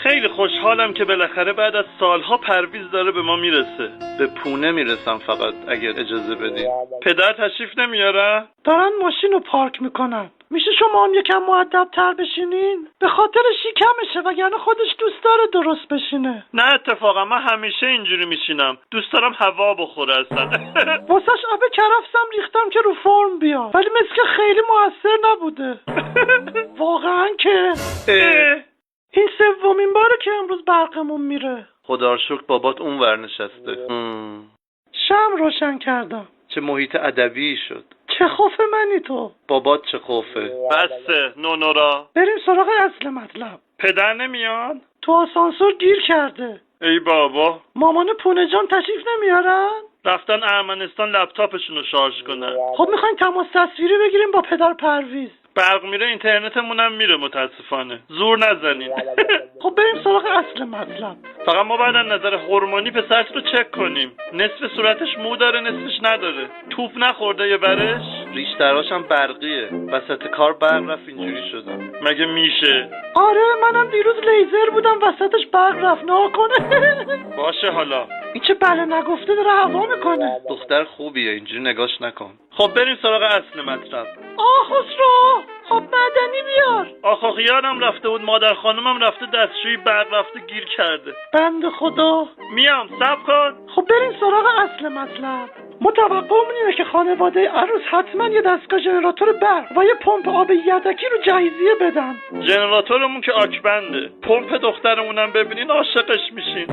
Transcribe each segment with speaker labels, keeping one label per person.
Speaker 1: خیلی خوشحالم که بالاخره بعد از سالها پرویز داره به ما میرسه. به پونه میرسم فقط اگر اجازه بدین. پدر تشریف نمیاره؟
Speaker 2: دارن ماشین رو پارک میکنن. میشه شما هم یکم مؤدب‌تر بشینین؟ به خاطر شیکمشه وگرنه خودش دوست داره درست بشینه.
Speaker 1: نه اتفاقا من همیشه اینجوری میشینم. دوست دارم هوا بخوره اصلا.
Speaker 2: واسش آب کرفسم ریختم که رو فرم بیاد، ولی مثل که خیلی موثر نبوده. واقعا که این سومین باره که امروز برقمون میره.
Speaker 1: خدا رو شکر بابات اونور نشسته.
Speaker 2: شمع روشن کردم.
Speaker 1: چه محیط ادبی شد.
Speaker 2: چه خوفه منی تو.
Speaker 1: بابات چه خوفه. بسه نونورا.
Speaker 2: بریم سراغ اصل مطلب.
Speaker 1: پدر نمیان؟
Speaker 2: تو آسانسور گیر کرده.
Speaker 1: ای بابا.
Speaker 2: مامان پونه جان تشریف نمیارن؟
Speaker 1: رفتن ارمنستان لپتاپشون رو شارژ کنن.
Speaker 2: خب میخواین تماس تصویری بگیریم با پدر پرویز.
Speaker 1: برق میره اینترنتمون هم میره متاسفانه. زور نزنین.
Speaker 2: خب بریم سراغ اصل مطلب.
Speaker 1: فقط ما بعد از نظر هورمونی پسرت رو چک کنیم. نصف صورتش مو داره نصفش نداره. توپ نخورده یه برش؟ ریشتراش هم برقیه. وسط کار برق رفت اینجوری شدم. مگه میشه؟
Speaker 2: آره منم دیروز لیزر بودم وسطش برق رفت ناکنه.
Speaker 1: باشه حالا.
Speaker 2: این چه بله نگفته داره هوا میکنه.
Speaker 1: دختر خوبیه اینجوری نگاش نکن. خب بریم سراغ اصل مطلب.
Speaker 2: خسرو خب معدنی بیار.
Speaker 1: آخاقیانم رفته بود مادر خانومم رفته دستشویی برق رفته گیر کرده.
Speaker 2: بنده خدا.
Speaker 1: میام صبر کن.
Speaker 2: خب بریم سراغ اصل مطلب. ما توقعمون اینه که خانواده عروس حتما یه دستگاه ژنراتور برق و یه پمپ آب یدکی رو جهیزیه بدن.
Speaker 1: ژنراتورمون که آکبنده. پمپ دخترمونم ببینین عاشقش میشین.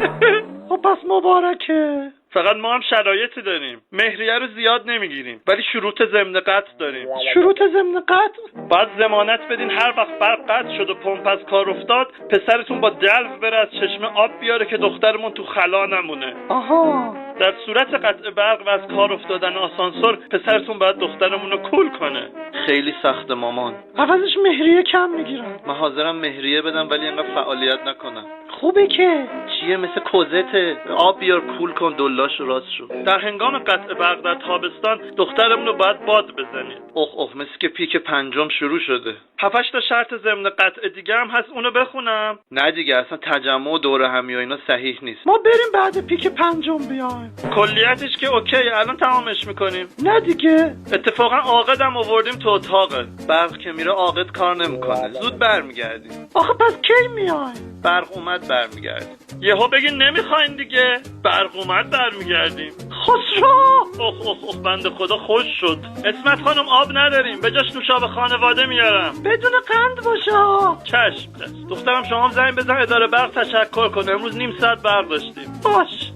Speaker 2: خب پس مبارکه.
Speaker 1: فقط ما هم شرایطی داریم. مهریه رو زیاد نمیگیریم ولی شروط ضمن قطع داریم.
Speaker 2: شروط ضمن قطع؟
Speaker 1: باید ضمانت بدین هر وقت برق قطع شد و پمپ از کار افتاد پسرتون با دلو بره از چشمه آب بیاره که دخترمون تو خلا نمونه.
Speaker 2: آها.
Speaker 1: در صورت قطع برق و از کار افتادن آسانسور پسرتون باید دخترمون رو کول کنه. خیلی سخته مامان.
Speaker 2: عوضش مهریه کم میگیرن.
Speaker 1: من حاضرم مهریه بدم ولی اینقدر فعالیت نکنم.
Speaker 2: خوبه که
Speaker 1: چیه مثل کوزته. آب بیار کول کن دلاش راست شو. در هنگام قطع برق در تابستان دخترمون رو باید باد بزنید. اوه مثل که پیک پنجم شروع شده. 7 تا شرط ضمن قطع دیگه هم هست اونو بخونم. نه دیگه اصلا تجمع و دوره همی و اینا صحیح نیست.
Speaker 2: ما بریم بعد پیک پنجم بیایم.
Speaker 1: کلیتش که اوکی الان تمامش میکنیم.
Speaker 2: نه دیگه
Speaker 1: اتفاقا عاقدم آوردیم تو اتاقه. برق که میره عاقد کار نمیکنه. زود برمیگردیم.
Speaker 2: آخه پس کی میایم؟
Speaker 1: برق اومد برمیگردیم. یهو بگین نمیخواین دیگه. برق اومد برمیگردیم.
Speaker 2: خسرو
Speaker 1: اوه بنده خدا خوش شد. اسمت خانم آب نداریم به جاش نوشابه خانواده میارم.
Speaker 2: بدون قند باشه.
Speaker 1: چشم دخترم شما هم زنگ بزن اداره برق تشکر کنه. امروز نیم ساعت برق داشتیم.
Speaker 2: باش.